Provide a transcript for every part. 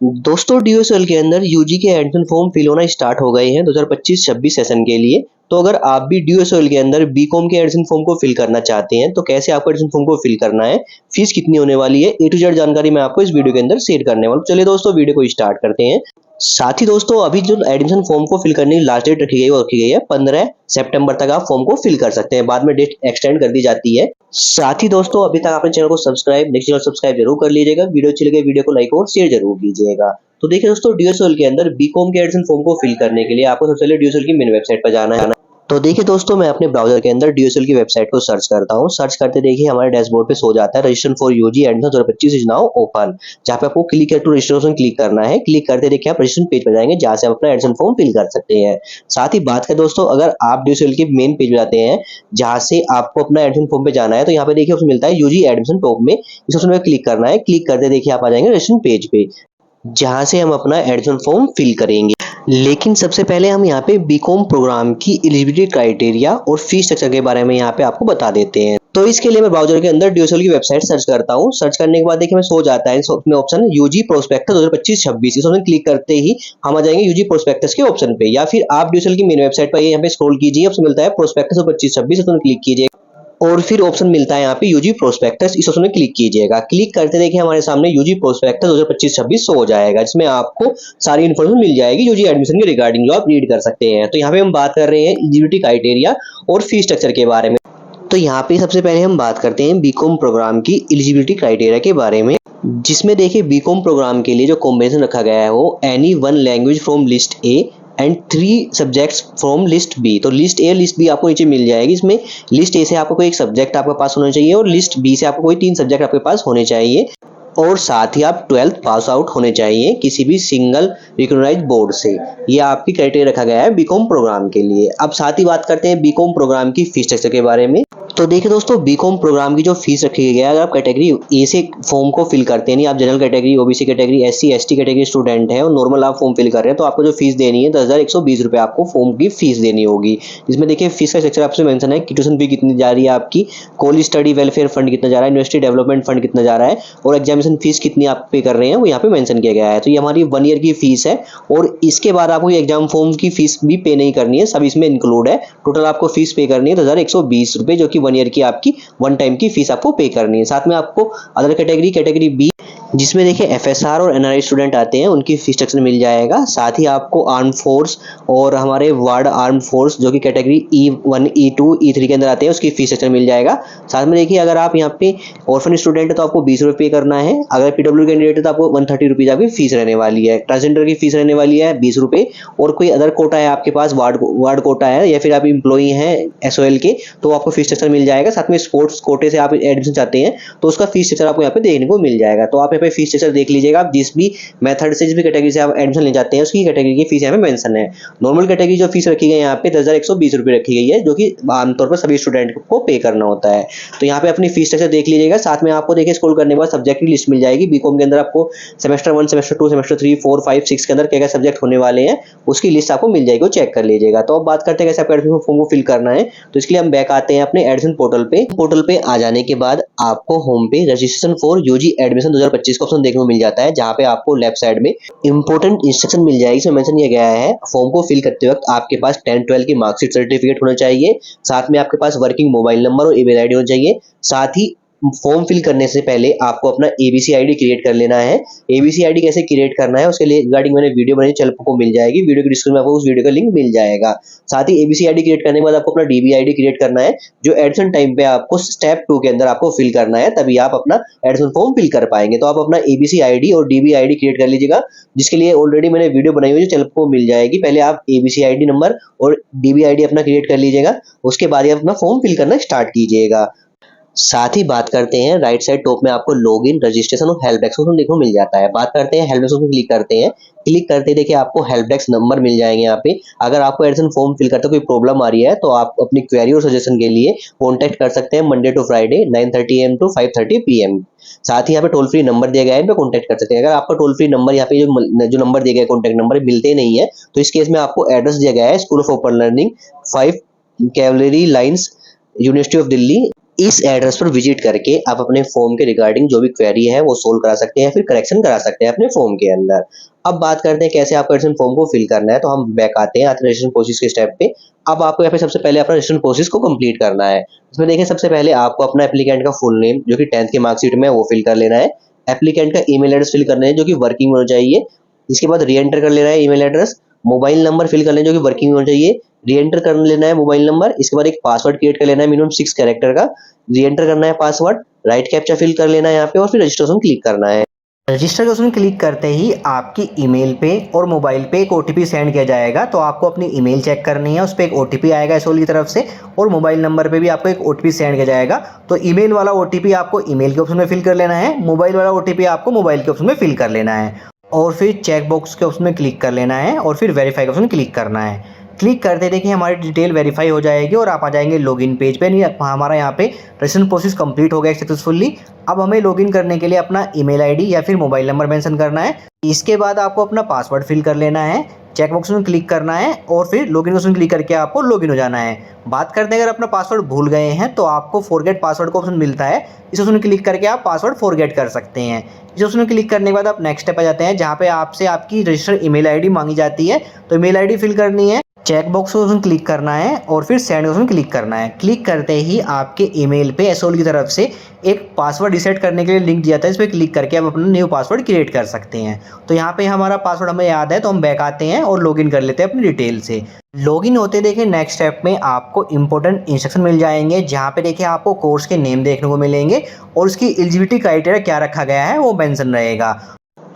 दोस्तों डीएसएल के अंदर यूजी के एडमिशन फॉर्म फिल होना स्टार्ट हो गए हैं 2025-26 सेशन के लिए। तो अगर आप भी डीएसएल के अंदर बीकॉम के एडमिशन फॉर्म को फिल करना चाहते हैं तो कैसे आपको एडमिशन फॉर्म को फिल करना है, फीस कितनी होने वाली है, ए टू जेड जानकारी मैं आपको इस वीडियो के अंदर शेयर करने वाला हूं। चलिए दोस्तों वीडियो को स्टार्ट करते हैं। साथ ही दोस्तों अभी जो एडमिशन फॉर्म को फिल करने की लास्ट डेट रखी गई है वो रखी गई है 15 सितंबर तक आप फॉर्म को फिल कर सकते हैं। बाद में डेट एक्सटेंड कर दी जाती है। साथ ही दोस्तों अभी तक आपने चैनल को सब्सक्राइब जरूर कर लीजिएगा। वीडियो अच्छी लगे वीडियो को लाइक और शेयर जरूर कीजिएगा। तो देखिए दोस्तों डीएसएल के अंदर बीकॉम के एडमिशन फॉर्म को फिल करने के लिए आपको सबसे पहले डीएसएल की मेन वेबसाइट पर जाना है। तो देखिए दोस्तों मैं अपने ब्राउजर के अंदर डीएसएल की वेबसाइट को सर्च करता हूं। सर्च करते देखिए हमारे डैशबोर्ड पे शो जाता है registration for UG admission 2025 is now open, जहां पे आपको क्लिक टू रजिस्ट्रेशन क्लिक करना है। क्लिक करते देखिए आप रजिस्ट्रेशन पेज पर जाएंगे जहां से आप अपना एडमिशन फॉर्म फिल कर सकते हैं। साथ ही बात करें दोस्तों अगर आप डीएसएल के मेन पेज पे जाते हैं जहां से आपको अपना एडमिशन फॉर्म पे जाना है तो यहाँ पे देखिए ऑप्शन मिलता है यूजी एडमिशन टॉप में, इस ऑप्शन पे क्लिक करना है। क्लिक करते देखिए आप आ जाएंगे रजिस्ट्रेशन पेज पे जहां से हम अपना एडमिशन फॉर्म फिल करेंगे। लेकिन सबसे पहले हम यहाँ पे बीकॉम प्रोग्राम की एलिजिबिलिटी क्राइटेरिया और फीस स्ट्रक्चर के बारे में यहाँ पे आपको बता देते हैं। तो इसके लिए मैं ब्राउजर के अंदर डीएसएल की वेबसाइट सर्च करता हूँ। सर्च करने के बाद देखिए मैं सो जाता है इसमें ऑप्शन यूजी प्रोस्पेक्टस 2025-26, इस ऑप्शन क्लिक करते ही हम आ जाएंगे यूजी प्रोस्पेक्टस के ऑप्शन पे। या फिर आप डीएसएल की मेन वेबसाइट पर यहाँ पे स्क्रॉल कीजिए, ऑप्शन मिलता है प्रोस्पेक्टस 2025-26, इस ऑप्शन क्लिक कीजिए और फिर ऑप्शन मिलता है यहाँ पे यूजी प्रोस्पेक्टस, इस ऑप्शन में क्लिक कीजिएगा। क्लिक करते देखिए हमारे सामने यूजी प्रोस्पेक्टस 2025-26 हो जाएगा, जिसमें आपको सारी इन्फॉर्मेशन मिल जाएगी यूजी एडमिशन के रिगार्डिंग, जो आप रीड कर सकते हैं। तो यहाँ पे हम बात कर रहे हैं एलिजिबिलिटी क्राइटेरिया और फीस स्ट्रक्चर के बारे में। तो यहाँ पे सबसे पहले हम बात करते हैं बीकॉम प्रोग्राम की एलिजिबिलिटी क्राइटेरिया के बारे में, जिसमें देखिए बीकॉम प्रोग्राम के लिए जो कॉम्बिनेशन रखा गया है वो any one language from list A and 3 subjects from list B. तो लिस्ट ए लिस्ट बी आपको नीचे मिल जाएगी। इसमें लिस्ट ए से आपको कोई एक सब्जेक्ट आपके पास होना चाहिए और लिस्ट बी से आपको कोई 3 सब्जेक्ट आपके पास होने चाहिए और साथ ही आप 12th पास आउट होने चाहिए किसी भी सिंगल रिकॉग्नाइज्ड बोर्ड से। ये आपकी क्राइटेरिया रखा गया है बीकॉम प्रोग्राम के लिए। अब साथ ही बात करते हैं बीकॉम प्रोग्राम की फीस स्ट्रक्चर के बारे में। तो देखिए दोस्तों बीकॉम प्रोग्राम की जो फीस रखी गई है, अगर आप कैटेगरी ए से फॉर्म को फिल करते हैं, नहीं आप general category, OBC category, SC ST category student है और नॉर्मल आप फॉर्म फिल कर रहे हैं, तो आपको जो फीस देनी है 10,120 रुपये आपको फॉर्म की फीस देनी होगी। इसमें देखिए फीस का स्ट्रक्चर आपसे मेंशन है कि ट्यूशन फी कितनी जा रही है आपकी, कॉलेज स्टडी वेलफेयर फंड कितना जा रहा है, यूनिवर्सिटी डेवलपमेंट फंड कितना जा रहा है और एग्जामिनेशन फीस कितनी आप पे कर रहे हैं वो यहाँ पे मेंशन किया गया है। तो ये हमारी 1 ईयर की फीस है और इसके बाद आपको एग्जाम फॉर्म की फीस भी पे नहीं करनी है, सब इसमें इंक्लूड है। टोटल आपको फीस पे करनी है 10,120 रुपये, जो कि 1 ईयर की आपकी वन टाइम की फीस आपको पे करनी है। साथ में आपको अदर कैटेगरी बी, जिसमें देखिए एफएसआर और एनआरआई स्टूडेंट आते हैं, उनकी फीस स्ट्रक्चर मिल जाएगा। साथ ही आपको आर्म फोर्स और हमारे वार्ड आर्म फोर्स जो कि कैटेगरी E1 E2 E3 के अंदर आते हैं, उसकी फीस स्ट्रक्चर मिल जाएगा। साथ में देखिए अगर आप यहाँ पे ऑर्फन स्टूडेंट है तो आपको 20 रुपये पे करना है। अगर पीडब्ल्यू कैंडिडेट है तो आपको 130 रुपीज आपकी फीस रहने वाली है। ट्रांसजेंडर की फीस रहने वाली है 20 रुपये। और कोई अदर कोटा है आपके पास, वार्ड कोटा है या फिर आप इम्प्लॉई हैं एसओएल के, तो आपको फीस स्ट्रक्चर मिल जाएगा। साथ में स्पोर्ट्स कोटे से आप एडमिशन चाहते हैं तो उसका फीस स्ट्रक्चर आपको यहाँ पे देखने को मिल जाएगा। तो आप यहाँ पे फीस स्ट्रक्चर देख लीजिएगा। आप जिस भी मेथड से, जिस भी कैटेगरी से आप एडमिशन ले जाते हैं उसकी कैटेगरी की फीस यहाँ पे मेंशन है। नॉर्मल कैटेगरी जो फीस रखी गई है यहाँ पे 10,120 रुपये रखी गई है, जो कि आमतौर पर सभी स्टूडेंट को पे करना होता है। तो यहाँ पे अपनी फीस स्ट्रक्चर देख लीजिएगा। साथ में आपको देखिए स्क्रॉल करने के बाद सब्जेक्ट की लिस्ट मिल जाएगी। बीकॉम के अंदर आपको सेमेस्टर 1, सेमेस्टर 2, सेमेस्टर 3, 4, 5, 6 के अंदर क्या क्या सब्जेक्ट होने वाले हैं उसकी लिस्ट आपको मिल जाएगी, वो चेक कर लीजिएगा। तो अब बात करते हैं कैसे आपको एडमिशन फॉर्म को फिल करना है। तो इसके लिए हम बैक आते हैं अपने एडमिशन पोर्टल पे। पोर्टल पे आ जाने के बाद आपको होम पे रजिस्ट्रेशन फॉर यूजी एडमिशन 2025 का ऑप्शन देखने को मिल जाता है, जहाँ पे आपको लेफ्ट साइड में इंपॉर्टेंट इंस्ट्रक्शन मिल जाएगी। इसमें मेंशन किया गया है फॉर्म को फिल करते वक्त आपके पास 10-12 की मार्कशीट सर्टिफिकेट होना चाहिए। साथ में आपके पास वर्किंग मोबाइल नंबर और ईमेल आईडी होना चाहिए। साथ ही फॉर्म फिल करने से पहले आपको अपना एबीसी आईडी क्रिएट कर लेना है। एबीसी आईडी कैसे क्रिएट करना है उसके लिए रिगार्डिंग मैंने वीडियो बनाई, चैनल को मिल जाएगी, वीडियो के डिस्क्रिप्शन में आपको उस वीडियो का लिंक मिल जाएगा। साथ ही एबीसी आईडी क्रिएट करने के बाद आपको अपना डीबी आईडी क्रिएट करना है, जो एडमिशन टाइम पे आपको स्टेप 2 के अंदर आपको फिल करना है, तभी आप अपना एडमिशन फॉर्म फिल कर पाएंगे। तो आप अपना एबीसी आईडी और डीबी आईडी क्रिएट कर लीजिएगा, जिसके लिए ऑलरेडी मैंने वीडियो बनाई हुई है, चैनल को मिल जाएगी। पहले आप एबीसी आईडी नंबर और डीबी आईडी अपना क्रिएट कर लीजिएगा, उसके बाद आप अपना फॉर्म फिल करना स्टार्ट कीजिएगा। साथ ही बात करते हैं राइट साइड टॉप में आपको लॉगिन, रजिस्ट्रेशन और हेल्प डेस्क देखने को मिल जाता है। बात करते हैं हेल्प डेस्क में क्लिक करते हैं। क्लिक करते देखिए आपको हेल्प डेस्क नंबर मिल जाएंगे यहाँ पे। अगर आपको एडमिशन फॉर्म फिल करते कोई प्रॉब्लम आ रही है तो आप अपनी क्वेरी और सजेशन के लिए कॉन्टैक्ट कर सकते हैं Monday to Friday 9:30 AM to 5:30 PM। साथ ही यहाँ पे टोल फ्री नंबर दिया गया है, इन पे कॉन्टैक्ट कर सकते हैं। अगर आपका टोल फ्री नंबर यहाँ पे जो नंबर दिया गया है कॉन्टैक्ट नंबर मिलते नहीं है तो इस केस में आपको एड्रेस दिया गया है school of open learning 5 cavalry lines, university of Delhi, इस एड्रेस पर विजिट करके आप अपने फॉर्म के रिगार्डिंग जो भी क्वेरी है वो सोल्व करा सकते हैं, फिर करेक्शन करा सकते हैं अपने फॉर्म के अंदर। अब बात करते हैं कैसे आपको रजिस्ट्रेशन फॉर्म को फिल करना है, तो हम बैक आते हैं रजिस्ट्रेशन प्रोसेस के स्टेप पे। अब आपको यहाँ पे सबसे पहले अपना रजिस्ट्रेशन प्रोसेस को कंप्लीट करना है। इसमें देखिए सबसे पहले आपको अपना एप्लीकेंट का फुल नेम जो कि 10th की मार्कशीट में वो फिल कर लेना है। एप्लीकेंट का ईमेल एड्रेस फिल करना है जो कि वर्किंग में होना चाहिए। इसके बाद री एंटर कर लेना है email address. Mobile number fill कर लेना है जो कि वर्किंग में होना चाहिए। री एंटर कर लेना है मोबाइल नंबर। इसके बाद एक पासवर्ड क्रिएट कर लेना है मिनिमम 6 कैरेक्टर का। री एंटर करना है पासवर्ड, राइट कैप्चा फिल कर लेना है यहाँ पे और फिर रजिस्ट्रेशन क्लिक करना है। रजिस्टर के ऑप्शन क्लिक करते ही आपकी ईमेल पे और मोबाइल पे एक ओटीपी सेंड किया जाएगा। तो आपको अपनी ईमेल चेक करनी है, उस पर एक ओटीपी आएगा एसओएल की तरफ से, और मोबाइल नंबर पे भी आपको एक ओटीपी सेंड किया जाएगा। तो ईमेल वाला ओटीपी आपको ईमेल के ऑप्शन में फिल कर लेना है, मोबाइल वाला ओटीपी आपको मोबाइल के ऑप्शन में फिल कर लेना है, और फिर चेक बॉक्स के ऑप्शन में क्लिक कर लेना है, और फिर वेरीफाई के ऑप्शन क्लिक करना है। क्लिक करते देखिए हमारी डिटेल वेरीफाई हो जाएगी और आप आ जाएंगे लॉगिन पेज पे। नहीं, हमारा यहाँ पे रजिस्ट्रेशन प्रोसेस कंप्लीट हो गया सक्सेसफुली। अब हमें लॉगिन करने के लिए अपना ईमेल आईडी या फिर मोबाइल नंबर मेंशन करना है। इसके बाद आपको अपना पासवर्ड फिल कर लेना है, चेक बॉक्स में क्लिक करना है, और फिर लॉगिन ऑप्शन क्लिक करके आपको लॉगिन हो जाना है। बात करते हैं अगर अपना पासवर्ड भूल गए हैं तो आपको फॉरगेट पासवर्ड का ऑप्शन मिलता है, इस ऑप्शन में क्लिक करके आप पासवर्ड फॉरगेट कर सकते हैं। इस ऑप्शन में क्लिक करने के बाद आप नेक्स्ट स्टेप आ जाते हैं जहाँ पे आपसे आपकी रजिस्टर्ड ईमेल आईडी मांगी जाती है। तो ईमेल आईडी फिल करनी है, चेक बॉक्स ऑप्शन क्लिक करना है और फिर सेंड ऑप्शन क्लिक करना है। क्लिक करते ही आपके ईमेल पे एसओएल की तरफ से एक पासवर्ड रीसेट करने के लिए लिंक दिया था, इस पर क्लिक करके आप अपना न्यू पासवर्ड क्रिएट कर सकते हैं। तो यहाँ पे हमारा पासवर्ड हमें याद है तो हम बैक आते हैं और लॉगिन कर लेते हैं अपनी डिटेल से। लॉगिन होते देखिए नेक्स्ट स्टेप में आपको इंपॉर्टेंट इंस्ट्रक्शन मिल जाएंगे, जहाँ पे देखिए आपको कोर्स के नेम देखने को मिलेंगे और उसकी एलिजिबिलिटी क्राइटेरिया क्या रखा गया है वो मेंशन रहेगा।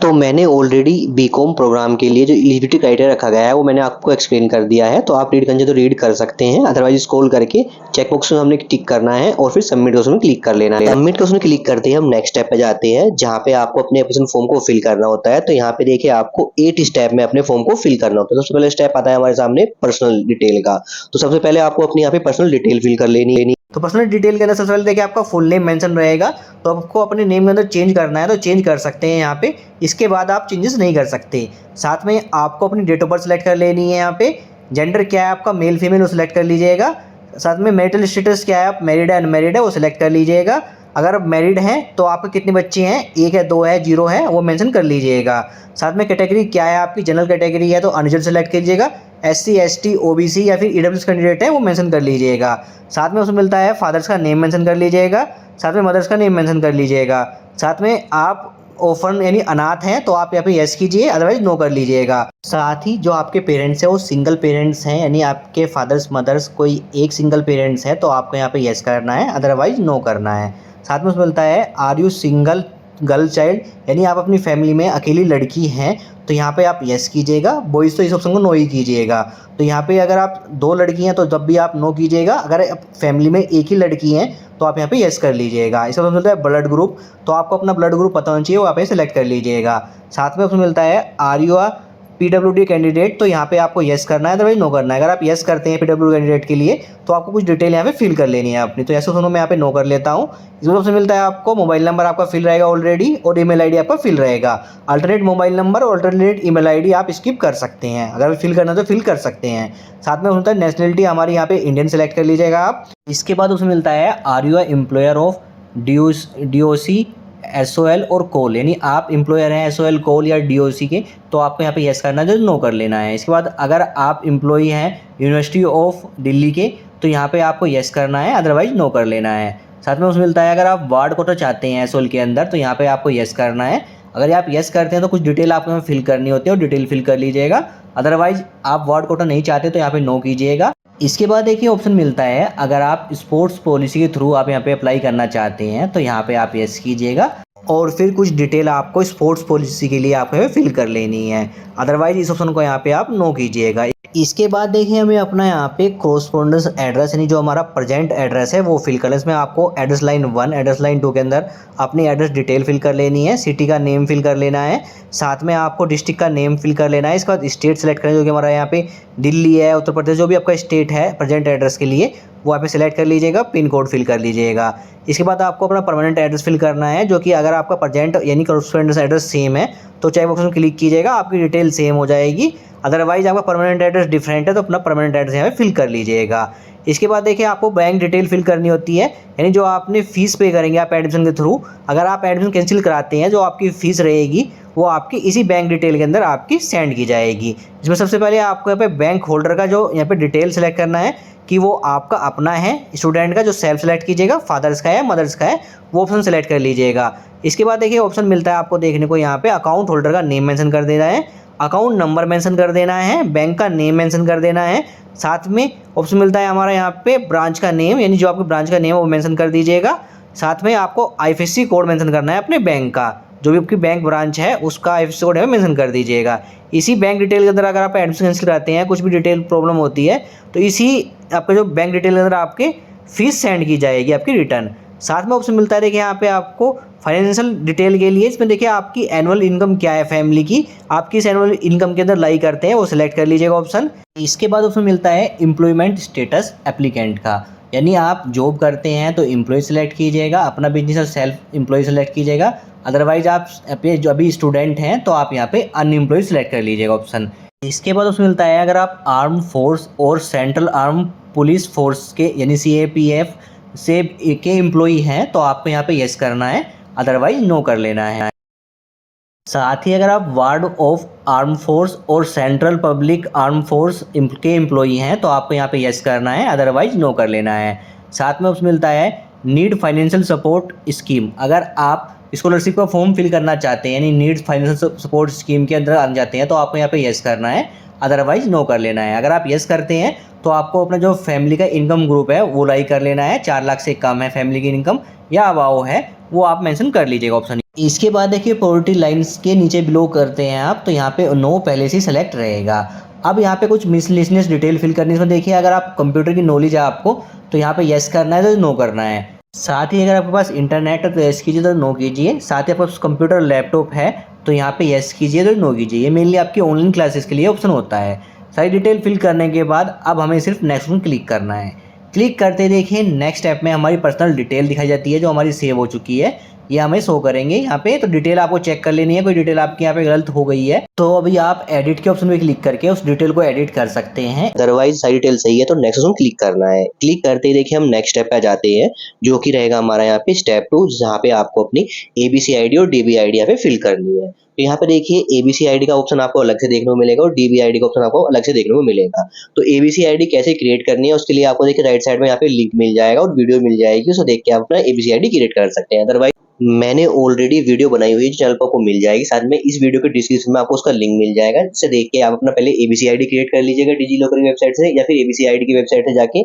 तो मैंने ऑलरेडी बीकॉम प्रोग्राम के लिए जो एलिजिबिलिटी क्राइटेरिया रखा गया है वो मैंने आपको एक्सप्लेन कर दिया है, तो आप रीड करना तो रीड कर सकते हैं, अदरवाइज स्क्रॉल करके चेक बॉक्स में हमने टिक करना है और फिर सबमिट ऑप्शन में क्लिक कर लेना है। सबमिट ऑप्शन क्लिक करते ही हम नेक्स्ट स्टेप पे जाते हैं जहाँ पे आपको अपने एप्लीकेशन फॉर्म को फिल करना होता है। तो यहाँ पे देखिए आपको 8 स्टेप में अपने फॉर्म को फिल करना होता है। सबसे पहले स्टेप आता है हमारे सामने पर्सनल डिटेल का। तो सबसे पहले आपको अपनी यहाँ पे पर्सनल डिटेल फिल कर लेनी है। तो पर्सनल डिटेल के अंदर सबसे पहले देखिए आपका फुल नेम मेंशन रहेगा, तो आपको अपने नेम के अंदर चेंज करना है तो चेंज कर सकते हैं यहाँ पे। इसके बाद आप चेंजेस नहीं कर सकते। साथ में आपको अपनी डेट ऑफ बर्थ सेलेक्ट कर लेनी है। यहाँ पे जेंडर क्या है आपका, मेल फीमेल, वो सिलेक्ट कर लीजिएगा। साथ में मैरिटल स्टेटस क्या है, आप मैरिड है अनमैरिड है वो सिलेक्ट कर लीजिएगा। अगर आप मैरिड हैं तो आपके कितने बच्चे हैं, 1 है 2 है 0 है वो मेंशन कर लीजिएगा। साथ में कैटेगरी क्या है आपकी, जनरल कैटेगरी है तो अनरिजर्व सेलेक्ट कीजिएगा। SC ST OBC या फिर EWS कैंडिडेट है वो मेंशन कर लीजिएगा। साथ में उसमें मिलता है फादर्स का नेम मेंशन कर लीजिएगा, साथ में मदर्स का नेम मेंशन कर लीजिएगा। साथ में आप ऑफन यानी अनाथ हैं तो आप यहाँ पे यस कीजिए, अदरवाइज नो कर लीजिएगा। साथ ही जो आपके पेरेंट्स हैं वो सिंगल पेरेंट्स हैं, यानी आपके फादर्स मदर्स कोई एक सिंगल पेरेंट्स है तो आपको यहाँ पे यस करना है, अदरवाइज नो करना है। साथ में उसमें मिलता है are you single girl child, यानी आप अपनी फैमिली में अकेली लड़की हैं तो यहाँ पे आप यस कीजिएगा, बॉयज़ तो इस ऑप्शन को नो ही कीजिएगा। तो यहाँ पे अगर आप 2 लड़की हैं तो जब भी आप नो कीजिएगा, अगर फैमिली में एक ही लड़की हैं तो आप यहाँ पे यस कर लीजिएगा। इसका ऑप्शन मिलता है ब्लड ग्रुप, तो आपको अपना ब्लड ग्रुप पता होना चाहिए, वो आप सेलेक्ट कर लीजिएगा। साथ में ऑप्शन मिलता है are you a PWD candidate, तो यहाँ पे आपको यस करना है, अदरवाइज नो करना है। अगर आप यस करते हैं PWD कैंडिडेट के लिए तो आपको कुछ डिटेल यहाँ पे फिल कर लेनी है अपनी, तो ऐसे सुनो मैं यहाँ पे नो कर लेता हूँ। इसमें सबसे मिलता है आपको मोबाइल नंबर आपका फिल रहेगा ऑलरेडी और ईमेल आईडी आपका फिल रहेगा। अल्टरनेट मोबाइल नंबर और अल्टरनेट ईमेल आईडी आप स्किप कर सकते हैं, अगर फिल करना तो फिल कर सकते हैं। साथ में होता है नेशनलिटी हमारी यहाँ पे इंडियन सेलेक्ट कर लीजिएगा आप। इसके बाद उसमें मिलता है are you employer of DOC SOL और कोल, यानी आप एम्प्लॉयर हैं SOL कोल या DOC के तो आपको यहाँ पे यस करना है, जो नो कर लेना है। इसके बाद अगर आप एम्प्लॉई हैं यूनिवर्सिटी ऑफ दिल्ली के तो यहाँ पे आपको यस करना है, अदरवाइज नो कर लेना है। साथ में उसमें मिलता है अगर आप वार्ड कोटा चाहते हैं SOL के अंदर तो यहाँ पे आपको यस करना है। अगर आप यस करते हैं तो कुछ डिटेल आपको यहाँ फिल करनी होती है और डिटेल फिल कर लीजिएगा, अदरवाइज आप वार्ड कोटा नहीं चाहते तो यहाँ पे नो कीजिएगा। इसके बाद देखिए ऑप्शन मिलता है अगर आप स्पोर्ट्स पॉलिसी के थ्रू आप यहाँ पे अप्लाई करना चाहते हैं तो यहाँ पे आप यस कीजिएगा, और फिर कुछ डिटेल आपको स्पोर्ट्स पॉलिसी के लिए आपको फिल कर लेनी है, अदरवाइज इस ऑप्शन को यहाँ पे आप नो कीजिएगा। इसके बाद देखिए हमें अपना यहाँ पे कोरस्पोंडेंस एड्रेस यानी जो हमारा प्रेजेंट एड्रेस है वो फिल करना है। इसमें आपको एड्रेस लाइन 1 एड्रेस लाइन 2 के अंदर अपनी एड्रेस डिटेल फिल कर लेनी है, सिटी का नेम फिल कर लेना है, साथ में आपको डिस्ट्रिक्ट का नेम फिल कर लेना है। इसके बाद स्टेट सेलेक्ट करें जो कि हमारा यहाँ पे दिल्ली है, उत्तर प्रदेश, जो भी आपका स्टेट है प्रेजेंट एड्रेस के लिए वो आप सेलेक्ट कर लीजिएगा, पिन कोड फिल कर लीजिएगा। इसके बाद आपको अपना परमानेंट एड्रेस फिल करना है, जो कि अगर आपका प्रेजेंट यानी कोरस्पोंडेंस एड्रेस सेम है तो चेक बॉक्स में क्लिक कीजिएगा, आपकी डिटेल सेम हो जाएगी। अदरवाइज आपका परमानेंट एड्रेस डिफरेंट है तो अपना परमानेंट एड्रेस यहाँ पे फिल कर लीजिएगा। इसके बाद देखिए आपको बैंक डिटेल फिल करनी होती है, यानी जो आपने फ़ीस पे करेंगे आप एडमिशन के थ्रू। अगर आप एडमिशन कैंसिल कराते हैं, जो आपकी फ़ीस रहेगी वो आपकी इसी बैंक डिटेल के अंदर आपकी सेंड की जाएगी। इसमें सबसे पहले आपको यहाँ पे बैंक होल्डर का जो यहाँ पे डिटेल सेलेक्ट करना है कि वो आपका अपना है, स्टूडेंट का जो सेल्फ सेलेक्ट कीजिएगा, फादर्स का है मदर्स का है, वो ऑप्शन सेलेक्ट कर लीजिएगा। इसके बाद देखिए ऑप्शन मिलता है आपको देखने को यहाँ पे अकाउंट होल्डर का नेम मेंशन कर देना है, अकाउंट नंबर मेंशन कर देना है, बैंक का नेम मेंशन कर देना है। साथ में ऑप्शन मिलता है हमारा यहाँ पे ब्रांच का नेम, यानी जो आपके ब्रांच का नेम है वो मेंशन कर दीजिएगा। साथ में आपको आईएफएससी कोड मेंशन करना है अपने बैंक का, जो भी आपकी बैंक ब्रांच है उसका आईएफएससी कोड है मेंशन कर दीजिएगा। इसी बैंक डिटेल के अंदर अगर आप एडमिशन कैंसिल कराते हैं, कुछ भी डिटेल प्रॉब्लम होती है, तो इसी आपका जो बैंक डिटेल के अंदर आपके फीस सेंड की जाएगी आपकी रिटर्न। साथ में ऑप्शन मिलता है देखिए यहाँ पे आपको फाइनेंशियल डिटेल के लिए, इसमें देखिए आपकी एनुअल इनकम क्या है फैमिली की, आप किस एनुअल इनकम के अंदर लाई करते हैं वो सिलेक्ट कर लीजिएगा ऑप्शन। इसके बाद ऑप्शन मिलता है एम्प्लॉयमेंट स्टेटस एप्लीकेंट का, यानी आप जॉब करते हैं तो एम्प्लॉय सेलेक्ट कीजिएगा, अपना बिजनेस और सेल्फ एम्प्लॉय सेलेक्ट कीजिएगा। अदरवाइज आप जो अभी स्टूडेंट हैं तो आप यहाँ पे अनएम्प्लॉय सेलेक्ट कर लीजिएगा ऑप्शन। इसके बाद ऑप्शन मिलता है अगर आप आर्म फोर्स और सेंट्रल आर्म पुलिस फोर्स के यानी सीएपीएफ से के एम्प्लॉई हैं तो आपको यहाँ पे यस करना है, अदरवाइज नो कर लेना है। साथ ही अगर आप वार्ड ऑफ आर्म फोर्स और सेंट्रल पब्लिक आर्म फोर्स के एम्प्लॉई हैं तो आपको यहाँ पे यस करना है, अदरवाइज नो कर लेना है। साथ में उसमें मिलता है नीड फाइनेंशियल सपोर्ट स्कीम, अगर आप स्कॉलरशिप का फॉर्म फिल करना चाहते हैं यानी नीड फाइनेंशियल सपोर्ट स्कीम के अंदर आ जाते हैं तो आपको यहाँ पे यस करना है, अदरवाइज नो कर लेना है। अगर आप यस करते हैं तो आपको अपना जो फैमिली का इनकम ग्रुप है वो लाई कर लेना है, 4 लाख से कम है फैमिली की इनकम या अबाव है वो आप मेंशन कर लीजिएगा ऑप्शन। इसके बाद देखिए पॉवर्टी लाइन्स के नीचे बिलो करते हैं आप तो यहाँ पे नो पहले से सिलेक्ट रहेगा। अब यहाँ पे कुछ मिसलेनियस डिटेल फिल करनी है, इसमें देखिए अगर आप कंप्यूटर की नॉलेज है आपको तो यहाँ पे यस करना है तो नो करना है। साथ ही अगर आपके पास इंटरनेट है तो यस कीजिए तो नो कीजिए। साथ ही आपके पास कंप्यूटर लैपटॉप है तो यहाँ पे यस कीजिए तो नो कीजिए। ये मेनली आपकी ऑनलाइन क्लासेस के लिए ऑप्शन होता है। सारी डिटेल फिल करने के बाद अब हमें सिर्फ नेक्स्ट पर क्लिक करना है। क्लिक करते देखिए नेक्स्ट ऐप में हमारी पर्सनल डिटेल दिखाई जाती है जो हमारी सेव हो चुकी है, ये हमें शो करेंगे यहाँ पे। तो डिटेल आपको चेक कर लेनी है, कोई डिटेल आपकी यहाँ पे गलत हो गई है तो अभी आप एडिट के ऑप्शन पे क्लिक करके उस डिटेल को एडिट कर सकते हैं, अदरवाइज सारी डिटेल सही है तो नेक्स्ट ऑप्शन क्लिक करना है। क्लिक करते ही देखिए हम नेक्स्ट स्टेप पे आ जाते हैं जो कि रहेगा हमारा यहाँ पे स्टेप 2, जहाँ पे आपको अपनी एबीसी आईडी और डीबी आईडी यहाँ पे फिल करनी है। तो यहाँ पे देखिए एबीसी आईडी का ऑप्शन आपको अलग से देखने को मिलेगा और डीबी आईडी का ऑप्शन आपको अलग से देखने को मिलेगा। तो एबीसी आईडी कैसे क्रिएट करनी है उसके लिए आपको देखिए राइट साइड में यहाँ पे लिंक मिल जाएगा और वीडियो मिल जाएगी, उसे देख के आप अपना एबीसी आईडी क्रिएट कर सकते हैं। अदरवाइज मैंने ऑलरेडी वीडियो बनाई हुई है जो चैनल पर आपको मिल जाएगी, साथ में इस वीडियो के डिस्क्रिप्शन में आपको उसका लिंक मिल जाएगा, जिसे देख के आप अपना पहले एबीसी आईडी क्रिएट कर लीजिएगा डिजी लॉकर की वेबसाइट से या फिर एबीसी आईडी की वेबसाइट से जाके।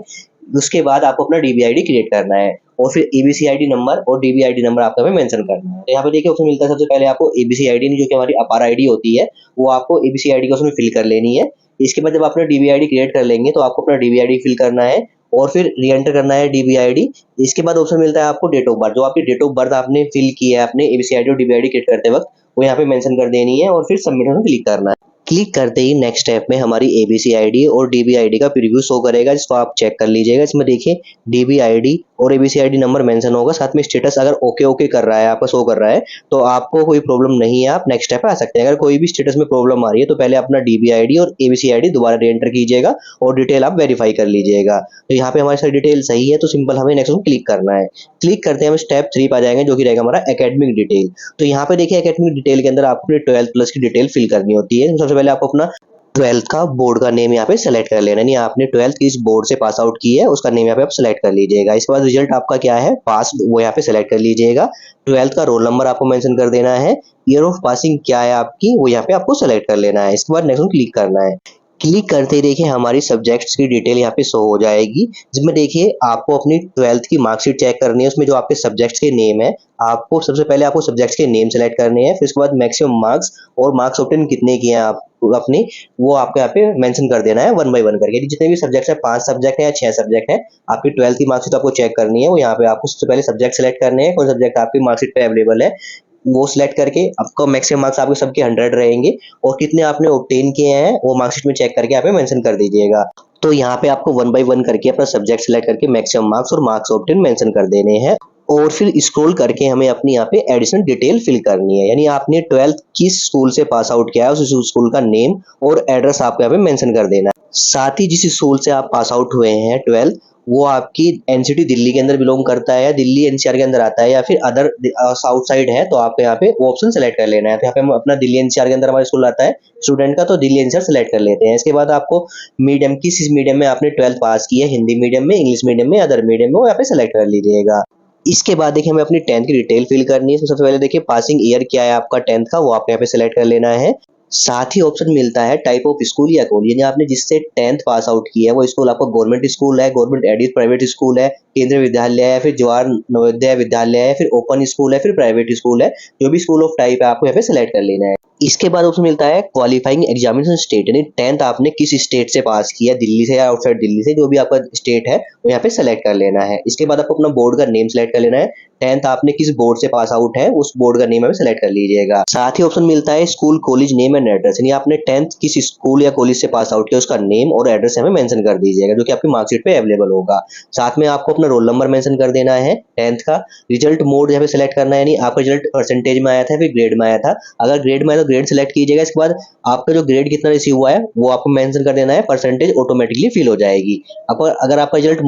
उसके बाद आपको अपना डीबी आईडी क्रिएट करना है और फिर एबीसी आईडी नंबर और डीबी आईडी नंबर आपको हमें मेंशन करना है। तो यहाँ पे देखिए ऑप्शन मिलता है सबसे पहले आपको एबीसी आईडी जो कि हमारी अपार आईडी होती है वो आपको एबीसी आईडी का उसमें फिल कर लेनी है। इसके बाद जब अपना डीबी आईडी क्रिएट कर लेंगे तो आपको अपना डीबी आईडी फिल करना है और फिर री एंटर करना है डीबी आईडी। इसके बाद ऑप्शन मिलता है आपको डेट ऑफ बर्थ, जो आपकी डेट ऑफ बर्थ आपने फिल की है अपने एबीसी आईडी और डीबी आईडी क्रिएट करते वक्त वो यहाँ पे मेंशन कर देनी है और फिर सबमिट पर क्लिक करना है। क्लिक करते ही नेक्स्ट स्टेप में हमारी एबीसी आईडी और डीबी आईडी का प्रीव्यू शो करेगा, जिसको आप चेक कर लीजिएगा। इसमें देखिए डीबी आईडी और एबीसी आईडी नंबर मेंशन होगा, साथ में स्टेटस अगर ओके ओके कर रहा है आपका शो कर रहा है तो आपको कोई प्रॉब्लम नहीं है, आप नेक्स्ट स्टेप पे आ सकते हैं। अगर कोई भी स्टेटस में प्रॉब्लम आ रही है तो पहले अपना डीबी आईडी और एबीसी आईडी दोबारा री एंटर कीजिएगा और डिटेल आप वेरीफाई कर लीजिएगा। तो यहाँ पे हमारी सारी डिटेल सही है तो सिंपल हमें नेक्स्ट में क्लिक करना है। क्लिक करते हैं हम स्टेप 3 पे आ जाएंगे जो कि रहेगा हमारा एकेडमिक डिटेल। तो यहाँ पे देखिए एकेडमिक डिटेल के अंदर आपको 12th प्लस की डिटेल फिल करनी होती है। सबसे पहले आपको अपना 12th का बोर्ड का नेम यहाँ पे सेलेक्ट कर लेना, यानी आपने 12th किस बोर्ड से पास आउट की है उसका नेम यहाँ पे आप सेलेक्ट कर लीजिएगा। इसके बाद रिजल्ट आपका क्या है पास वो यहाँ पे सेलेक्ट कर लीजिएगा। 12th का रोल नंबर आपको मेंशन कर देना है, ईयर ऑफ पासिंग क्या है आपकी वो यहाँ पे आपको सेलेक्ट कर लेना है। इसके बाद नेक्स्ट क्लिक करना है। क्लिक करते ही देखिए हमारी सब्जेक्ट्स की डिटेल यहाँ पे शो हो जाएगी, जिसमें देखिए आपको अपनी 12th की मार्कशीट चेक करनी है। उसमें जो आपके सब्जेक्ट्स के नेम है आपको सबसे पहले आपको सब्जेक्ट्स के नेम सेलेक्ट करने हैं, फिर उसके बाद मैक्सिमम मार्क्स और मार्क्स ऑब्टेन कितने किए हैं आप अपने वो आपको यहाँ पे मेंशन कर देना है 1 बाय 1 करके। जितने भी सब्जेक्ट है 5 सब्जेक्ट है या 6 सब्जेक्ट है आपकी 12th की मार्कशीट आपको चेक करनी है। वो यहाँ पे आपको सबसे पहले सब्जेक्ट सेलेक्ट करने हैं, कौन सब्जेक्ट आपकी मार्कशीट पे अवेलेबल है वो सिलेक्ट करके आपका मैक्सिमम मार्क्स आपके सबके 100 रहेंगे और कितने आपने ऑब्टेन किए हैं वो मार्कशीट में चेक करके यहाँ पे मेंशन कर दीजिएगा। तो यहाँ पे आपको 1 बाय 1 करके अपना सब्जेक्ट सिलेक्ट करके मैक्सिमम मार्क्स और मार्क्स ऑब्टेन मेंशन कर देने हैं और फिर स्क्रॉल करके हमें अपनी यहाँ पे एडिशनल डिटेल फिल करनी है, यानी आपने 12th किस स्कूल से पास आउट किया है उस स्कूल का नेम और एड्रेस आपको यहाँ पे मेंशन कर देना है। साथ ही जिस स्कूल से आप पास आउट हुए हैं 12th वो आपकी एनसीटी दिल्ली के अंदर बिलोंग करता है या दिल्ली एनसीआर के अंदर आता है या फिर अदर साउथ साइड है, तो आपको यहाँ पे वो ऑप्शन सेलेक्ट कर लेना है। तो यहाँ पे हम अपना दिल्ली एनसीआर के अंदर हमारा स्कूल आता है स्टूडेंट का, तो दिल्ली एनसीआर सेलेक्ट कर लेते हैं। इसके बाद आपको मीडियम किस मीडियम में आपने 12th पास की है, हिंदी मीडियम में, इंग्लिश मीडियम में, अदर मीडियम में, वो यहाँ पे सेलेक्ट कर लीजिएगा। इसके बाद देखिए हमें अपनी 10th की डिटेल फिल करनी है। तो सबसे पहले देखिए पासिंग ईयर क्या है आपका 10th का, वो आपको यहाँ पे सेलेक्ट कर लेना है। साथ ही ऑप्शन मिलता है टाइप ऑफ स्कूल या कॉलेज, यानी आपने जिससे 10th पास आउट की है वो स्कूल आपको गवर्नमेंट स्कूल है, गवर्नमेंट एडेड प्राइवेट स्कूल है, केंद्रीय विद्यालय है, फिर जवाहर नवोदय विद्यालय है, फिर ओपन स्कूल है, फिर प्राइवेट स्कूल है, जो भी स्कूल ऑफ टाइप है आपको यहाँ पे सेलेक्ट कर लेना है। इसके बाद ऑप्शन मिलता है क्वालिफाइंग एग्जामिनेशन स्टेट, यानी 10th आपने किस स्टेट से पास किया, दिल्ली से या आउटसाइड दिल्ली से, जो भी आपका स्टेट है वो यहाँ पे सेलेक्ट कर लेना है। इसके बाद आपको अपना बोर्ड का नेम सेलेक्ट कर लेना है। 10th आपने किस बोर्ड से पास आउट है उस बोर्ड का नेम हमें सेलेक्ट कर लीजिएगा। साथ ही ऑप्शन मिलता है school college name and address, यानी आपने 10th किस स्कूल या कॉलेज से पास आउट किया उसका नेम और एड्रेस हमें मेंशन कर दीजिएगा, जो कि आपकी मार्कशीट पे अवेलेबल होगा। साथ में आपको अपना रोल नंबर मेंशन कर देना है 10th का। रिजल्ट मोड यहाँ पे सेलेक्ट करना है, यानी आपका रिजल्ट परसेंटेज में आया था फिर ग्रेड में आया था। अगर ग्रेड में आया तो ग्रेड सेलेक्ट कीजिएगा। इसके बाद आपका जो ग्रेड कितना रिसीव हुआ है वो आपको मेंशन कर देना है, परसेंटेज ऑटोमेटिकली फिल हो जाएगी। आपको अगर आपका रिजल्ट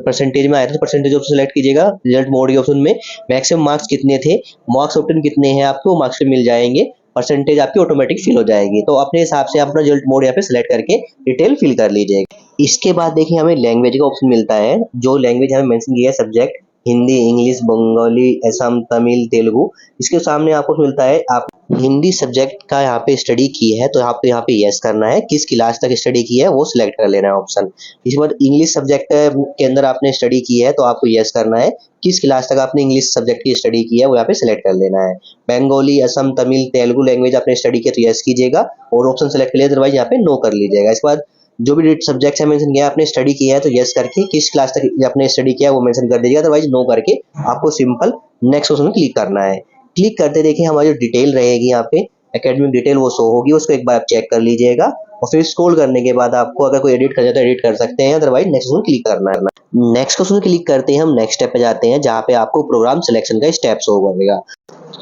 परसेंटेज में आया था तो परसेंटेज ऑप्शन सेलेक्ट कीजिएगा। रिजल्ट मोड के ऑप्शन में मैक्सिमम मार्क्स कितने थे, मार्क्स ऑप्शन कितने हैं आपको मार्क्स मिल जाएंगे, परसेंटेज आपकी ऑटोमेटिक फिल हो जाएगी। तो अपने हिसाब से अपना रिजल्ट मोड यहाँ पे सिलेक्ट करके डिटेल फिल कर लीजिएगा। इसके बाद देखिए हमें लैंग्वेज का ऑप्शन मिलता है, जो लैंग्वेज हमें मेंशन किया है सब्जेक्ट हिंदी, इंग्लिश, बंगाली, असम, तमिल, तेलुगु। इसके सामने आपको मिलता है आप हिंदी सब्जेक्ट का यहाँ पे स्टडी की है तो आपको यहाँ पे यस करना है, किस क्लास तक स्टडी की है वो सिलेक्ट कर लेना है ऑप्शन। इसके बाद इंग्लिश सब्जेक्ट के अंदर आपने स्टडी की है तो आपको यस करना है, किस क्लास तक आपने इंग्लिश सब्जेक्ट की स्टडी की है वो यहाँ पे सिलेक्ट कर लेना है। बंगाली, असम, तमिल, तेलुगु लैंग्वेज आपने स्टडी किया तो यस कीजिएगा और ऑप्शन सेलेक्ट कर लिया, अदरवाइज यहाँ पे नो कर लीजिएगा। इसके बाद जो भी सब्जेक्ट है मेंशन किया आपने स्टडी किया है तो यस करके किस क्लास तक आपने स्टडी किया है वो मेंशन कर दीजिएगा, अदरवाइज नो करके आपको सिंपल नेक्स्ट ऑप्शन में क्लिक करना है। क्लिक करते देखिए हमारी जो डिटेल रहेगी यहाँ पे एकेडमिक डिटेल वो शो होगी, उसको एक बार आप चेक कर लीजिएगा और फिर स्क्रॉल करने के बाद आपको अगर कोई एडिट करना है तो एडिट कर सकते हैं, अदरवाइज नेक्स्ट ऑप्शन क्लिक करना है। नेक्स्ट ऑप्शन क्लिक करते हैं हम नेक्स्ट स्टेप पे जाते हैं जहाँ पे आपको प्रोग्राम सिलेक्शन का स्टेप शो करेगा।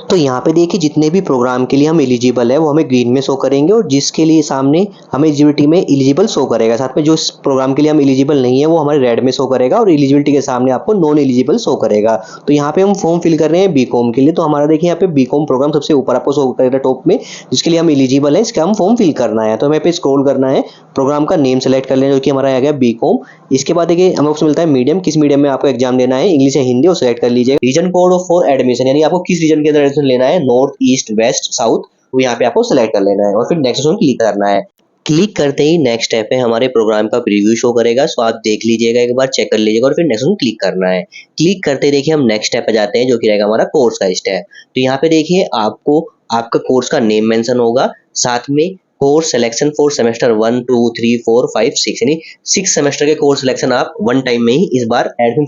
तो यहाँ पे देखिए जितने भी प्रोग्राम के लिए हम एलिजिबल है वो हमें ग्रीन में शो करेंगे और जिसके लिए सामने हमें एलिजिबिलिटी में एलिजिबल शो करेगा, साथ में जो इस प्रोग्राम के लिए हम एलिजिबल नहीं है वो हमारे रेड में शो करेगा और एलिजिबिलिटी के सामने आपको नॉन एलिजिबल शो करेगा। तो यहाँ पे हम फॉर्म फिल कर रहे हैं बीकॉम के लिए, तो हमारा देखिए यहाँ पे बीकॉम प्रोग्राम सबसे ऊपर आपको शो करेगा टॉप में, जिसके लिए हम एलिजिबल है, इसका हम फॉर्म फिल करना है। तो हमें पे स्क्रॉल करना है, प्रोग्राम का नेम सेलेक्ट कर लेना जो कि हमारा आ गया बीकॉम। इसके बाद देखिए हमें ऑप्शन मिलता है मीडियम, किस मीडियम में आपको एग्जाम देना है, इंग्लिश या हिंदी, वो सेलेक्ट कर लीजिए। रीजन कोड फॉर एडमिशन, यानी आपको किस रीजन के अंदर एडमिशन लेना है, नॉर्थ, ईस्ट, वेस्ट, साउथ, वो यहाँ पे आपको सेलेक्ट कर लेना है और फिर नेक्स्ट ऑप्शन क्लिक करना है। क्लिक करते ही नेक्स्ट स्टेप पे हमारे प्रोग्राम का प्रीव्यू शो करेगा, सो आप देख लीजिएगा, एक बार चेक कर लीजिएगा और फिर नेक्स्ट ऑप्शन क्लिक करना है। क्लिक करते देखिए हम नेक्स्ट स्टेप पे जाते हैं जो कि रहेगा हमारा कोर्स का स्टेप। तो यहाँ पे देखिए आपको आपका कोर्स का नेम मेंशन होगा, साथ में कोर्स सिलेक्शन फॉर सेमेस्टर 1, 2, 3, 4, 5, 6, यानी 6 सेमेस्टर के कोर्स सिलेक्शन आप वन टाइम में ही इस बार एडमिशन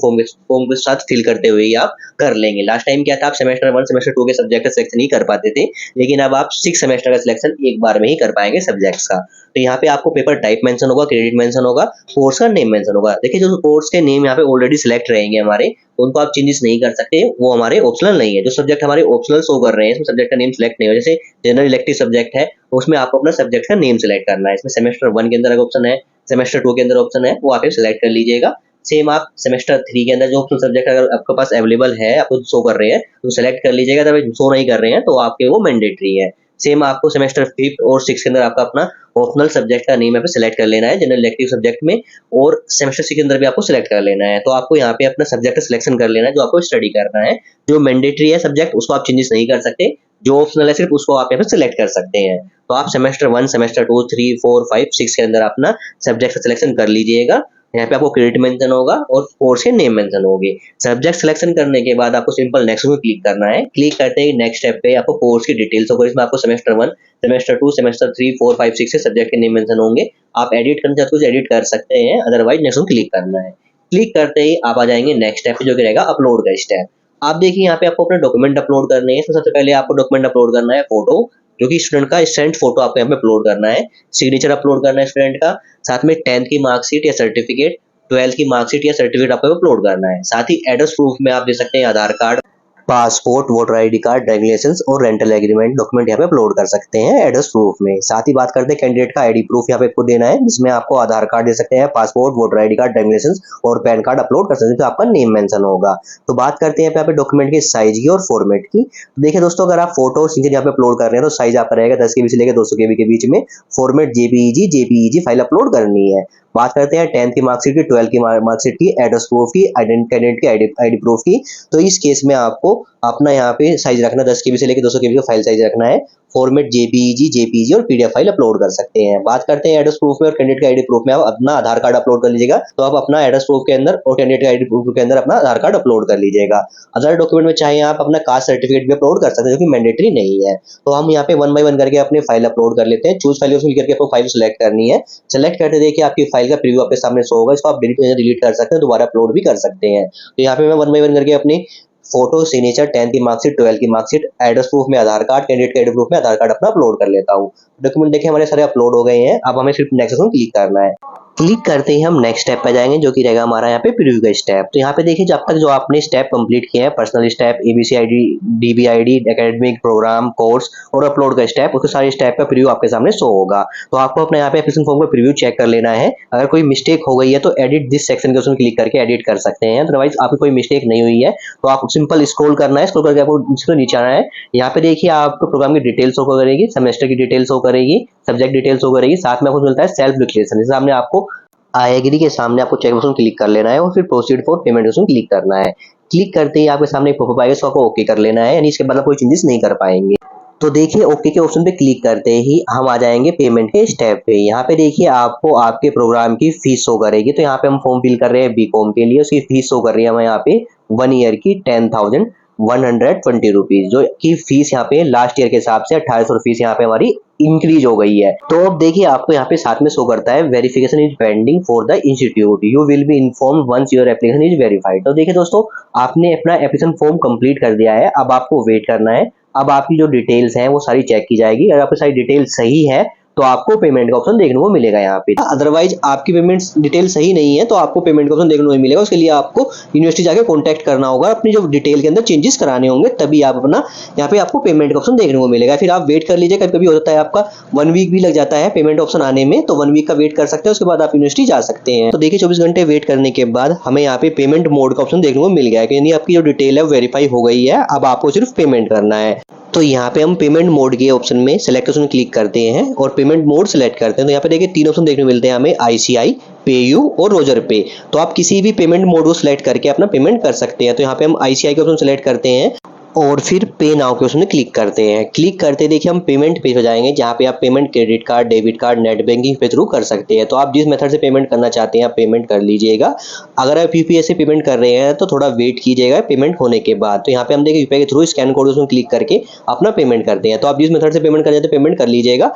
फॉर्म के साथ फिल करते हुए ही आप कर लेंगे। लास्ट टाइम क्या था, आप सेमेस्टर 1, सेमेस्टर 2 के सब्जेक्ट का सिलेक्शन ही कर पाते थे, लेकिन अब आप 6 सेमेस्टर का सिलेक्शन एक बार में ही कर पाएंगे सब्जेक्ट्स का। तो यहाँ पे आपको पेपर टाइप मेंशन होगा, क्रेडिट मेंशन होगा, कोर्स का नेम मेंशन होगा। देखिए जो कोर्स के नेम यहाँ पे ऑलरेडी सिलेक्ट रहेंगे हमारे, उनको आप चेंजेस नहीं कर सकते, वो हमारे ऑप्शनल नहीं है। जो सब्जेक्ट हमारे ऑप्शनल शो कर रहे हैं इसमें सब्जेक्ट का नेम सिलेक्ट नहीं हो, जैसे जनरल इलेक्टिव सब्जेक्ट है उसमें आपको अपना सब्जेक्ट का नेम सिलेक्ट करना है। इसमें सेमेस्टर 1 के अंदर ऑप्शन है, सेमेस्टर 2 के अंदर ऑप्शन है, वो आप सिलेक्ट कर लीजिएगा। सेम आप सेमेस्टर 3 के अंदर जो ऑप्शन सब्जेक्ट अगर आपके पास अवेलेबल है, आपको शो कर रहे हैं तो सिलेक्ट कर लीजिएगा, अगर शो नहीं कर रहे हैं तो आपके वो मैंडेटरी है। सेम आपको सेमेस्टर 5 और 6 के अंदर आपका अपना ऑप्शनल सब्जेक्ट का नेम यहाँ पे सिलेक्ट कर लेना है जनरल इलेक्टिव सब्जेक्ट में, और सेमेस्टर 6 के अंदर भी आपको सिलेक्ट कर लेना है। तो आपको यहाँ पे अपना सब्जेक्ट सिलेक्शन कर लेना है जो आपको स्टडी करना है। जो मैंडेटरी है सब्जेक्ट उसको आप चेंजेस नहीं कर सकते, जो ऑप्शनल है सिर्फ उसको आप यहाँ पे सिलेक्ट कर सकते हैं। तो आप सेमेस्टर 1, सेमेस्टर 2, 3, 4, 5, 6 के अंदर अपना सब्जेक्ट का सिलेक्शन कर लीजिएगा। यहाँ पे आपको क्रेडिट मेंशन होगा और कोर्स के नेम मेंशन होगी। सब्जेक्ट सिलेक्शन करने के बाद आपको सिंपल नेक्स्ट में क्लिक करना है। क्लिक करते ही नेक्स्ट स्टेप पे आपको कोर्स की डिटेल्स होगी, इसमें आपको सेमेस्टर 1, सेमेस्टर 2, सेमेस्टर 3, 4, 5, 6 से सब्जेक्ट के नेम मेंशन होंगे। आप एडिट करना चाहते हो तो एडिट कर सकते हैं, अदरवाइज नेक्स्ट में क्लिक करना है। क्लिक करते ही आप आ जाएंगे नेक्स्ट स्टेप पे जो कि रहेगा अपलोड का स्टेप। आप देखिए यहाँ पे आपको अपने डॉक्यूमेंट अपलोड करने हैं। सबसे पहले आपको डॉक्यूमेंट अपलोड करना है फोटो, जो कि स्टूडेंट का स्टैंड फोटो आपको यहाँ पे अपलोड करना है। सिग्नेचर अपलोड करना है स्टूडेंट का, साथ में 10th की मार्कशीट या सर्टिफिकेट, 12th की मार्कशीट या सर्टिफिकेट आपको अपलोड करना है। साथ ही एड्रेस प्रूफ में आप दे सकते हैं Aadhaar card, passport, voter ID card, driving licence और रेंटल एग्रीमेंट डॉक्यूमेंट यहाँ पे अपलोड कर सकते हैं एड्रेस प्रूफ में। साथ ही बात करते हैं कैंडिडेट का आईडी प्रूफ यहाँ पे आपको देना है, जिसमें आपको आधार कार्ड दे सकते हैं, passport, voter ID card, driving licence और पैन कार्ड अपलोड कर सकते हैं, तो आपका नेम मेंशन होगा। तो बात करते हैं यहाँ पे डॉक्यूमेंट की साइज की और फॉर्मेट की। देखिए दोस्तों, अगर आप फोटो और सिग्नेचर यहाँ पे अपलोड कर रहे हैं तो साइज आपका रहेगा 10 KB से लेकर 200 KB के बीच में। फॉर्मेट जेपीईजी फाइल अपलोड करनी है। बात करते हैं 10th की मार्कशीट की, 12th की मार्कशीट की, एड्रेस प्रूफ की, कैंडिडेट की आईडी प्रूफ की। तो इस केस में आपको अपना यहाँ पे साइज रखना 10 KB से लेकर 200 KB का फाइल साइज रखना है। फॉर्मेट जेपीईजी और पीडीएफ फाइल अपलोड कर सकते हैं। बात करते हैं एड्रेस प्रूफ में और कैंडिडेट का आईडी प्रूफ में आप अपना आधार कार्ड अपलोड कर लीजिएगा। तो आप अपना एड्रेस प्रूफ के अंदर और कैंडिडेट का आईडी प्रूफ के अंदर अपना आधार कार्ड अपलोड कर लीजिएगा। अदर डॉक्यूमेंट में चाहे आप अपना कास्ट सर्टिफिकेट भी अपलोड कर सकते हैं, जो कि मैंडेटरी नहीं है। तो हम यहाँ पे 1 बाय 1 करके अपनी फाइल अपलोड कर लेते हैं। चूज फाइल ऑप्शन करके आपको फाइल सेलेक्ट करनी है। सेलेक्ट करते देखिए आपकी फाइल का प्रीव्यू आपके सामने शो होगा। इसको आप डिलीट कर सकते हैं, दोबारा अपलोड भी कर सकते हैं। तो यहाँ पे मैं 1 बाय 1 करके अपनी फोटो, सिग्नेचर, 10th की मार्कशीट, 12th की मार्कशीट, एड्रेस प्रूफ में आधार कार्ड, कैंडिडेट के आईडी प्रूफ में आधार कार्ड अपना अपलोड कर लेता हूँ। डॉक्यूमेंट देखिए हमारे सारे अपलोड हो गए हैं। अब हमें सिर्फ नेक्स्ट ऑप्शन क्लिक करना है। क्लिक करते ही हम नेक्स्ट स्टेप पे जाएंगे, जो कि रहेगा हमारा यहाँ पे प्रीव्यू का स्टेप। तो यहाँ पे देखिए जब तक जो आपने स्टेप कंप्लीट किया है, personal step, ABCID, DBID, academic, programme, course और अपलोड का स्टेप, उसके सारे स्टेप का प्रीव्यू आपके सामने शो होगा। तो आपको अपने यहाँ पे एप्लीकेशन फॉर्म का प्रीव्यू चेक कर लेना है। अगर कोई मिस्टेक हो गई है तो एडिट दिस सेक्शन के ऑप्शन क्लिक करके एडिट कर सकते हैं। अदरवाइज आपकी कोई मिस्टेक नहीं हुई है तो आप सिंपल स्क्रॉल करना है। स्क्रॉल करके आपको नीचे आना है। यहाँ पे देखिए आपको प्रोग्राम की डिटेल्स शो करेगी, सेमेस्टर की डिटेल्स शो करेगी, सब्जेक्ट डिटेल्स शो करेगी। साथ में आपको मिलता है सेल्फ डिक्लेरेशन। इस सामने आपको आई एग्री के सामने आपको चेक ऑप्शन क्लिक कर लेना है और फिर proceed for payment option click करना है। क्लिक करते ही आपके सामने एक पॉपअप आएगा, इसको आपको ओके कर लेना है, यानी इसके बाद आप कोई चेंजेस नहीं कर पाएंगे। तो देखिए ओके के ऑप्शन पे क्लिक करते ही हम आ जाएंगे पेमेंट के स्टेप पे। यहाँ पे देखिए आपको आपके प्रोग्राम की फीस शो करेगी। तो यहाँ पे हम फॉर्म फिल कर रहे हैं बीकॉम के लिए, उसकी फीस शो कर रही है हमें यहाँ पे 1 ईयर की 10,120 रुपीज, जो की फीस यहाँ पे लास्ट ईयर के हिसाब से 2800 फीस यहाँ पे हमारी इंक्रीज हो गई है। तो अब देखिए आपको यहाँ पे साथ में शो करता है verification is pending for the institute, you will be informed once your application is verified. तो देखिए दोस्तों, आपने अपना एप्लीकेशन फॉर्म कंप्लीट कर दिया है। अब आपको वेट करना है। अब आपकी जो डिटेल्स हैं वो सारी चेक की जाएगी। अगर आपकी सारी डिटेल सही है तो आपको पेमेंट का ऑप्शन देखने को मिलेगा यहाँ पे। अदरवाइज आपकी पेमेंट डिटेल सही नहीं है तो आपको पेमेंट का ऑप्शन देखने को नहीं मिलेगा। उसके लिए आपको यूनिवर्सिटी जाके कांटेक्ट करना होगा, अपनी जो डिटेल के अंदर चेंजेस कराने होंगे, तभी आप अपना यहाँ पे आपको पेमेंट का ऑप्शन देखने को मिलेगा। फिर आप वेट कर लीजिए। कभी कभी हो जाता है आपका 1 वीक भी लग जाता है पेमेंट ऑप्शन आने में, तो 1 वीक का वेट कर सकते हैं। उसके बाद आप यूनिवर्सिटी जा सकते हैं। तो देखिए 24 घंटे वेट करने के बाद हमें यहाँ पे पेमेंट मोड का ऑप्शन देखने को मिल गया है, यानी आपकी जो डिटेल है वेरीफाई हो गई है। अब आपको सिर्फ पेमेंट करना है। तो यहाँ पे हम पेमेंट मोड के ऑप्शन में सिलेक्ट ऑप्शन क्लिक करते हैं और पेमेंट मोड सेलेक्ट करते हैं। तो यहाँ पे देखिए 3 ऑप्शन देखने को मिलते हैं हमें, ICI, पेयू और रोजर पे। तो आप किसी भी पेमेंट मोड को सिलेक्ट करके अपना पेमेंट कर सकते हैं। तो यहाँ पे हम ICI के ऑप्शन सेलेक्ट करते हैं और फिर पे नाउ के ऑप्शन में क्लिक करते हैं। क्लिक करते देखिए हम पेमेंट पेज हो जाएंगे, जहाँ पे आप payment credit card, debit card, net banking पे थ्रू कर सकते हैं। तो आप जिस मेथड से पेमेंट करना चाहते हैं आप पेमेंट कर लीजिएगा। अगर आप UPI से पेमेंट कर रहे हैं तो थोड़ा वेट कीजिएगा पेमेंट होने के बाद। तो यहाँ पे हम देखिए UPI के थ्रू स्कैन कोड उसमें क्लिक करके अपना पेमेंट करते हैं। तो आप जिस मेथड से पेमेंट कर जाते हैं पेमेंट कर लीजिएगा।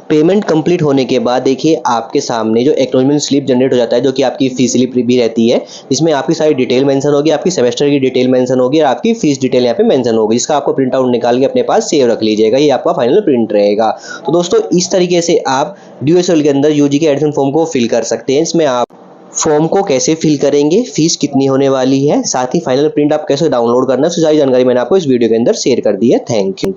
पेमेंट कंप्लीट होने के बाद देखिए आपके सामने जो एक्नॉलेजमेंट स्लिप जनरेट हो जाता है, जो कि आपकी फीस स्लिप भी रहती है। इसमें आपकी सारी डिटेल मेंशन होगी, आपकी सेमेस्टर की डिटेल मेंशन होगी और आपकी फीस डिटेल यहाँ पे मेंशन होगी, जिसका आपको प्रिंट आउट निकाल के अपने पास सेव रख लीजिएगा। ये आपका फाइनल प्रिंट रहेगा। तो दोस्तों इस तरीके से आप DSL के अंदर UG के एडमिशन फॉर्म को फिल कर सकते हैं। इसमें आप फॉर्म को कैसे फिल करेंगे, फीस कितनी होने वाली है, साथ ही फाइनल प्रिंट आप कैसे डाउनलोड करना है, सारी जानकारी मैंने आपको इस वीडियो के अंदर शेयर कर दी है। Thank you.